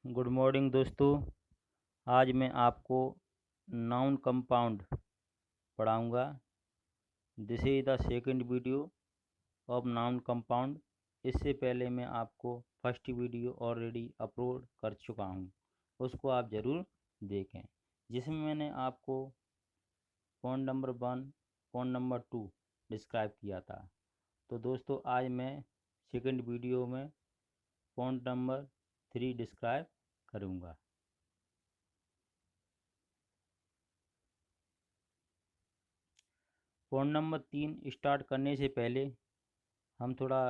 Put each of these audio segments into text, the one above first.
Good morning दोस्तों। आज मैं आपको नाउन कंपाउंड पढ़ाऊंगा। This is the second video of noun compound. इससे पहले मैं आपको फर्स्ट वीडियो ऑलरेडी अपलोड कर चुका हूं, उसको आप ज़रूर देखें, जिसमें मैंने आपको point number 1, point number 2 describe किया था। तो दोस्तों आज मैं सेकंड वीडियो में पॉइंट नंबर 3 डिस्क्राइब करूँगा। पॉइंट नंबर 3 स्टार्ट करने से पहले हम थोड़ा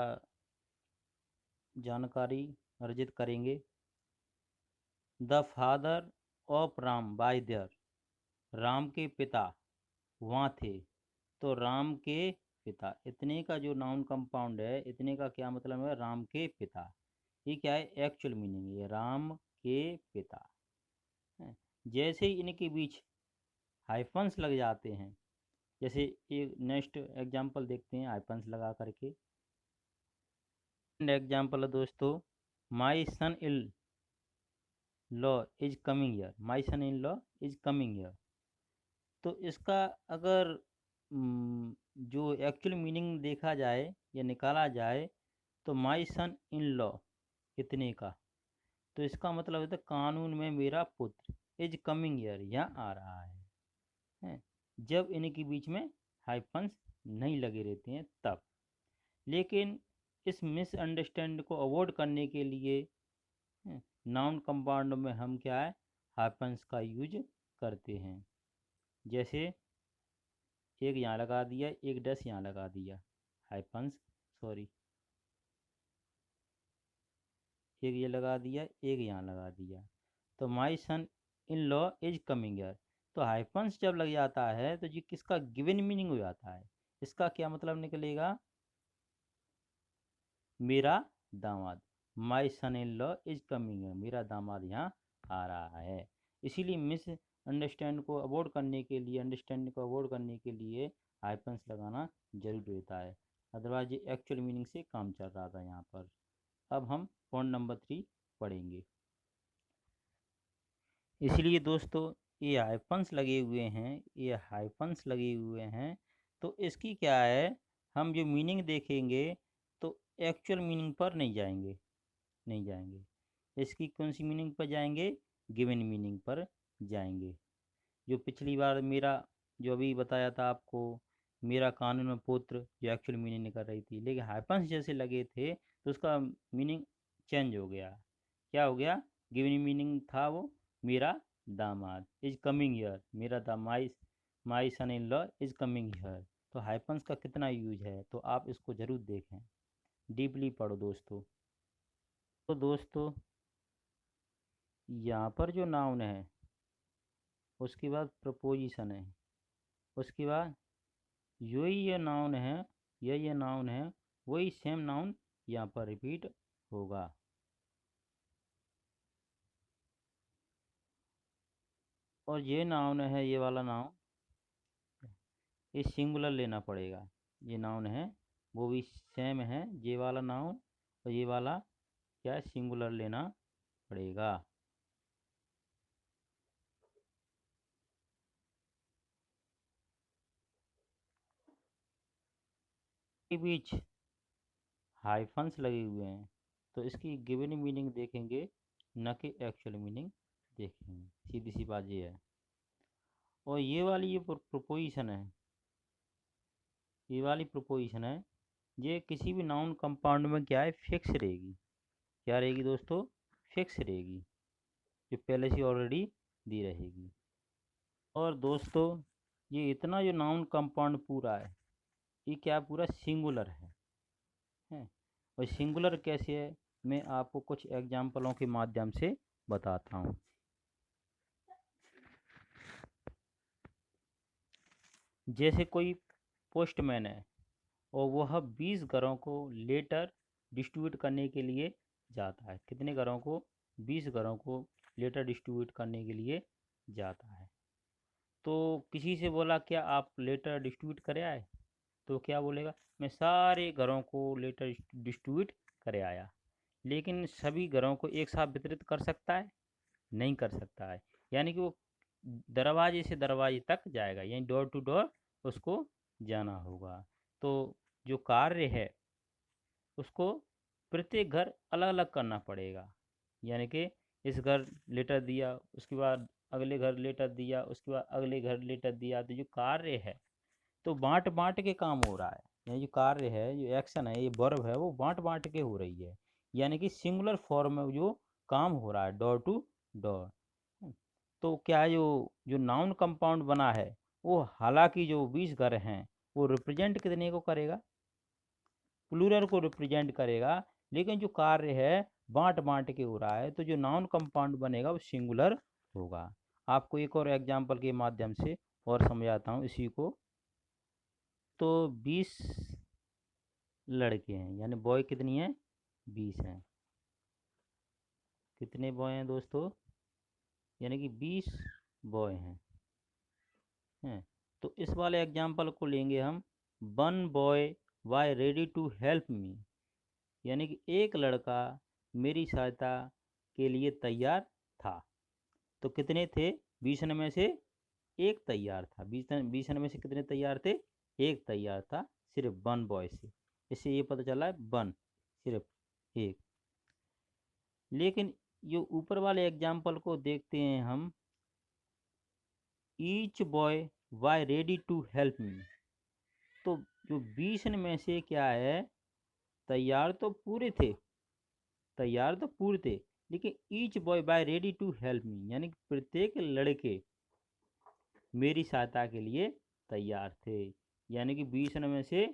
जानकारी अर्जित करेंगे। The father of Ram bye there, Ram के पिता वहाँ थे। तो राम के पिता, इतने का जो नाउन कंपाउंड है, इतने का क्या मतलब है? राम के पिता। ये क्या है? एक्चुअल मीनिंग है राम के पिता है। जैसे ही इनके बीच हाइफन्स लग जाते हैं, जैसे एक नेक्स्ट एग्जांपल देखते हैं हाइफन्स लगा करके। एग्जाम्पल है दोस्तों, my son in law is coming year, my son in law is coming year. तो इसका अगर जो एक्चुअल मीनिंग देखा जाए या निकाला जाए, तो माई सन इन लॉ इतने का, तो इसका मतलब होता है कानून में मेरा पुत्र इज कमिंग ईयर, यहाँ आ रहा है। जब इनके बीच में हाइफन्स नहीं लगे रहते हैं तब। लेकिन इस मिसअंडरस्टैंड को अवॉइड करने के लिए नाउन कंपाउंड में हम क्या है? हाइफन्स का यूज करते हैं। जैसे एक यहाँ लगा दिया, एक डस यहाँ लगा दिया, हाइफन्स, सॉरी, एक ये लगा दिया, एक यहाँ लगा दिया। तो my son in law is coming year, तो हाइफन्स जब लग जाता है तो ये किसका गिवन मीनिंग हो जाता है? इसका क्या मतलब निकलेगा? मेरा दामाद, my son in law is coming year, मेरा दामाद यहाँ आ रहा है। इसीलिए मिस अंडरस्टैंड को अवॉइड करने के लिए, अंडरस्टैंडिंग को अवॉइड करने के लिए हाइफन्स लगाना जरूरी होता है। अदरवाइज ये एक्चुअल मीनिंग से काम चल रहा था यहाँ पर। अब हम पॉइंट नंबर 3 पढ़ेंगे। इसलिए दोस्तों ये हाइफन्स लगे हुए हैं, ये हाइफन्स लगे हुए हैं, तो इसकी क्या है? हम जो मीनिंग देखेंगे तो एक्चुअल मीनिंग पर नहीं जाएंगे, नहीं जाएंगे। इसकी कौन सी मीनिंग पर जाएंगे? गिवन मीनिंग पर जाएंगे। जो पिछली बार मेरा, जो अभी बताया था आपको, मेरा कानून में पुत्र, जो एक्चुअल मीनिंग निकल रही थी, लेकिन हाइफन्स जैसे लगे थे तो उसका मीनिंग चेंज हो गया। क्या हो गया? गिवन मीनिंग था वो मेरा दामाद इज कमिंग ईयर, मेरा दामाई, my son in law is coming year. तो हाइफन्स का कितना यूज है, तो आप इसको ज़रूर देखें, डीपली पढ़ो दोस्तों। तो दोस्तों यहाँ पर जो नाउन है, उसके बाद प्रपोजिशन है, उसके बाद यही ये नाउन है, ये नाउन है, वही सेम नाउन यहाँ पर रिपीट होगा। और ये नाउन है, ये वाला नाउन, ये सिंगुलर लेना पड़ेगा। ये नाउन है वो भी सेम है, ये वाला नाउन और ये वाला क्या है? सिंगुलर लेना पड़ेगा। के बीच हाइफन्स लगे हुए हैं, तो इसकी गिवन मीनिंग देखेंगे, न कि एक्चुअल मीनिंग देखेंगे। सीधी सी बात ये है। और ये वाली ये प्रोपोजिशन है, ये वाली प्रोपोजिशन है, ये किसी भी नाउन कंपाउंड में क्या है? फिक्स रहेगी। क्या रहेगी दोस्तों? फिक्स रहेगी, जो पहले से ऑलरेडी दी रहेगी। और दोस्तों ये इतना जो नाउन कंपाउंड पूरा है, ये क्या पूरा सिंगुलर है। और सिंगुलर कैसे है, मैं आपको कुछ एग्जाम्पलों के माध्यम से बताता हूँ। जैसे कोई पोस्टमैन है और वह 20 घरों को लेटर डिस्ट्रीब्यूट करने के लिए जाता है। कितने घरों को? 20 घरों को लेटर डिस्ट्रीब्यूट करने के लिए जाता है। तो किसी से बोला क्या आप लेटर डिस्ट्रीब्यूट करे आए? तो क्या बोलेगा? मैं सारे घरों को लेटर डिस्ट्रीब्यूट करे आया। लेकिन सभी घरों को एक साथ वितरित कर सकता है? नहीं कर सकता है। यानी कि वो दरवाजे से दरवाजे तक जाएगा, यानी डोर टू डोर उसको जाना होगा। तो जो कार्य है उसको प्रत्येक घर अलग अलग करना पड़ेगा। यानी कि इस घर लेटर दिया, उसके बाद अगले घर लेटर दिया, उसके बाद अगले घर लेटर दिया। तो जो कार्य है तो बांट बांट के काम हो रहा है। ये जो कार्य है, जो एक्शन है, ये वर्ब है, वो बांट बांट के हो रही है। यानी कि सिंगुलर फॉर्म में जो काम हो रहा है डोर टू डोर। तो क्या है, जो जो नाउन कंपाउंड बना है वो हालांकि जो 20 घर हैं वो रिप्रेजेंट कितने को करेगा? प्लूरल को रिप्रेजेंट करेगा। लेकिन जो कार्य है बांट बांट के हो रहा है, तो जो नाउन कंपाउंड बनेगा वो सिंगुलर होगा। आपको एक और एग्जांपल के माध्यम से और समझाता हूँ इसी को। तो 20 लड़के हैं, यानी बॉय कितनी है? 20 हैं। कितने बॉय हैं दोस्तों? यानी कि 20 बॉय हैं। तो इस वाले एग्जांपल को लेंगे हम। One boy why ready to help me, यानी कि एक लड़का मेरी सहायता के लिए तैयार था। तो कितने थे? 20 में से एक तैयार था। 20 में से कितने तैयार थे? एक तैयार था, सिर्फ वन बॉय से। इससे ये पता चला है वन, सिर्फ एक। लेकिन जो ऊपर वाले एग्जाम्पल को देखते हैं हम, each boy why ready to help me. तो जो 20 में से क्या है, तैयार तो पूरे थे, तैयार तो पूरे थे, लेकिन each boy by ready to help me, यानी कि प्रत्येक लड़के मेरी सहायता के लिए तैयार थे। यानी कि 20 में से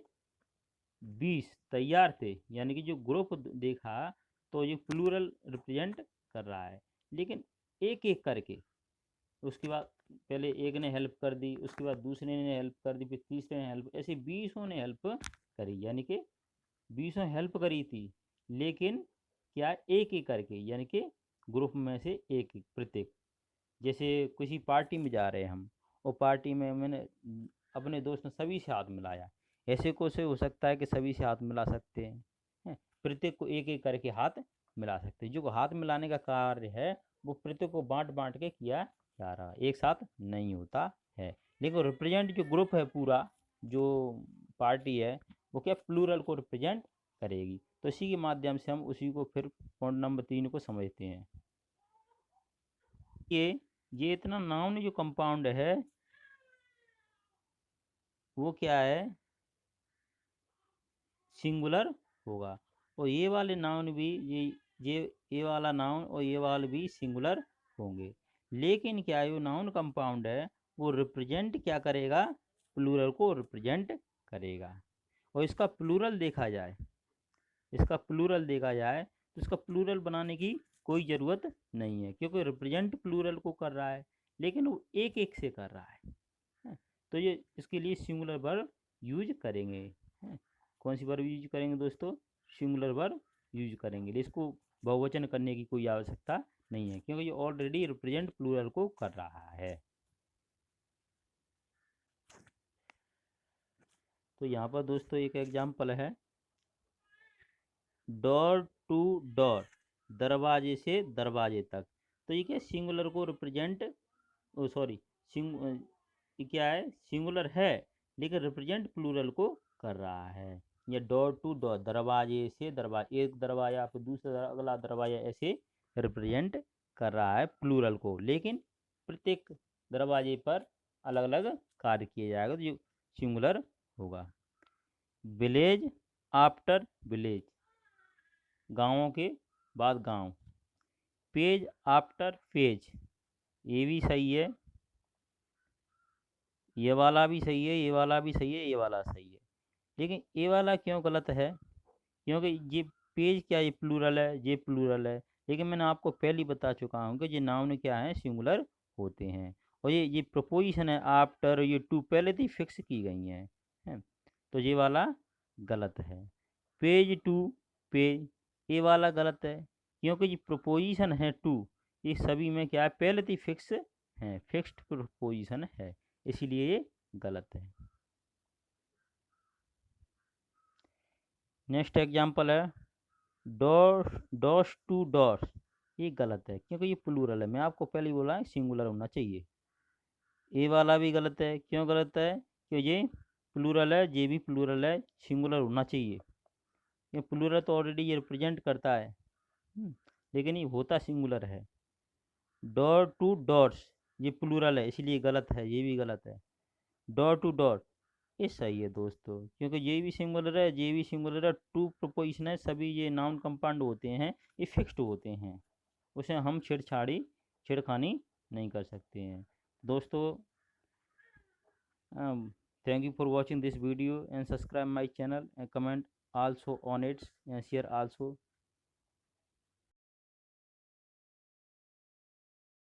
20 तैयार थे, यानी कि जो ग्रुप देखा तो ये प्लूरल रिप्रेजेंट कर रहा है। लेकिन एक एक करके, उसके बाद पहले एक ने हेल्प कर दी, उसके बाद दूसरे ने हेल्प कर दी, फिर तीसरे ने हेल्प, ऐसे 20 ने हेल्प करी। यानी कि 20 हेल्प करी थी, लेकिन क्या एक एक करके, यानी कि ग्रुप में से एक एक प्रत्येक। जैसे किसी पार्टी में जा रहे हैं हम, और पार्टी में मैंने अपने दोस्त ने सभी से हाथ मिलाया। ऐसे को से हो सकता है कि सभी से हाथ मिला सकते हैं, प्रत्येक को एक एक करके हाथ मिला सकते हैं। जो हाथ मिलाने का कार्य है वो प्रत्येक को बांट बांट के किया जा रहा है, एक साथ नहीं होता है। लेकिन रिप्रेजेंट जो ग्रुप है पूरा, जो पार्टी है, वो क्या प्लूरल को रिप्रेजेंट करेगी। तो इसी के माध्यम से हम उसी को फिर पॉइंट नंबर 3 को समझते हैं। ये इतना नाउन जो कंपाउंड है वो क्या है? सिंगुलर होगा। और ये वाले नाउन भी, ये वाला नाउन और ये वाले भी सिंगुलर होंगे। लेकिन क्या है, जो नाउन कंपाउंड है वो रिप्रेजेंट क्या करेगा? प्लूरल को रिप्रेजेंट करेगा। और इसका प्लूरल देखा जाए, इसका प्लूरल देखा जाए तो इसका प्लूरल बनाने की कोई ज़रूरत नहीं है, क्योंकि रिप्रेजेंट प्लूरल को कर रहा है, लेकिन वो एक एक से कर रहा है। तो ये इसके लिए सिंगुलर वर्ब यूज करेंगे। कौन सी वर्ब यूज करेंगे दोस्तों? सिंगुलर वर्ब यूज करेंगे। इसको बहुवचन करने की कोई आवश्यकता नहीं है, क्योंकि ये ऑलरेडी रिप्रेजेंट प्लूरल को कर रहा है। तो यहाँ पर दोस्तों एक एग्जाम्पल है, डोर टू डोर, दरवाजे से दरवाजे तक। तो ये क्या सिंगुलर को रिप्रेजेंट, ओ सॉरी, ये क्या है? सिंगुलर है, लेकिन रिप्रेजेंट प्लूरल को कर रहा है। ये डोर टू डोर, दरवाजे से दरवाजे, एक दरवाजा फिर दूसरा अगला दरवाजा, ऐसे रिप्रेजेंट कर रहा है प्लूरल को। लेकिन प्रत्येक दरवाजे पर अलग अलग कार्य किया जाएगा, तो जो सिंगुलर होगा। विलेज आफ्टर विलेज, गाँवों के बाद गांव। पेज आफ्टर पेज, ये भी सही है, ये वाला भी सही है, ये वाला भी सही है, ये वाला सही है। लेकिन ये वाला क्यों गलत है? क्योंकि ये पेज क्या, ये प्लूरल है, ये प्लूरल है। लेकिन मैंने आपको पहले ही बता चुका हूँ कि ये नाउन क्या है, सिंगुलर होते हैं। और ये प्रपोजिशन है आफ्टर, ये टू पहले से ही फिक्स की गई हैं। तो ये वाला गलत है। पेज टू पेज, ये वाला गलत है, क्योंकि ये प्रपोजिशन है टू, ये सभी में क्या है, पहले से ही फिक्स है, फिक्स्ड प्रपोजिशन है, इसीलिए ये गलत है। नेक्स्ट एग्जाम्पल है, डॉस टू डॉस, ये गलत है क्योंकि ये प्लूरल है। मैं आपको पहले ही बोला है सिंगुलर होना चाहिए। ए वाला भी गलत है, क्यों गलत है? क्यों ये प्लूरल है, ये भी प्लूरल है, सिंगुलर होना चाहिए। ये प्लूरल तो ऑलरेडी ये रिप्रेजेंट करता है, लेकिन ये होता सिंगुलर है। डॉट टू डॉट्स, ये प्लूरल है इसलिए गलत है, ये भी गलत है। डॉट टू डॉट ये सही है दोस्तों, क्योंकि ये भी सिंगुलर है, ये भी सिंगुलर है। टू प्रपोजिशन है, सभी ये नाउन कंपाउंड होते हैं, ये फिक्स्ड होते हैं, उसे हम छेड़खानी नहीं कर सकते हैं दोस्तों। Thank you for watching this video and subscribe my channel and comment also on it and share also.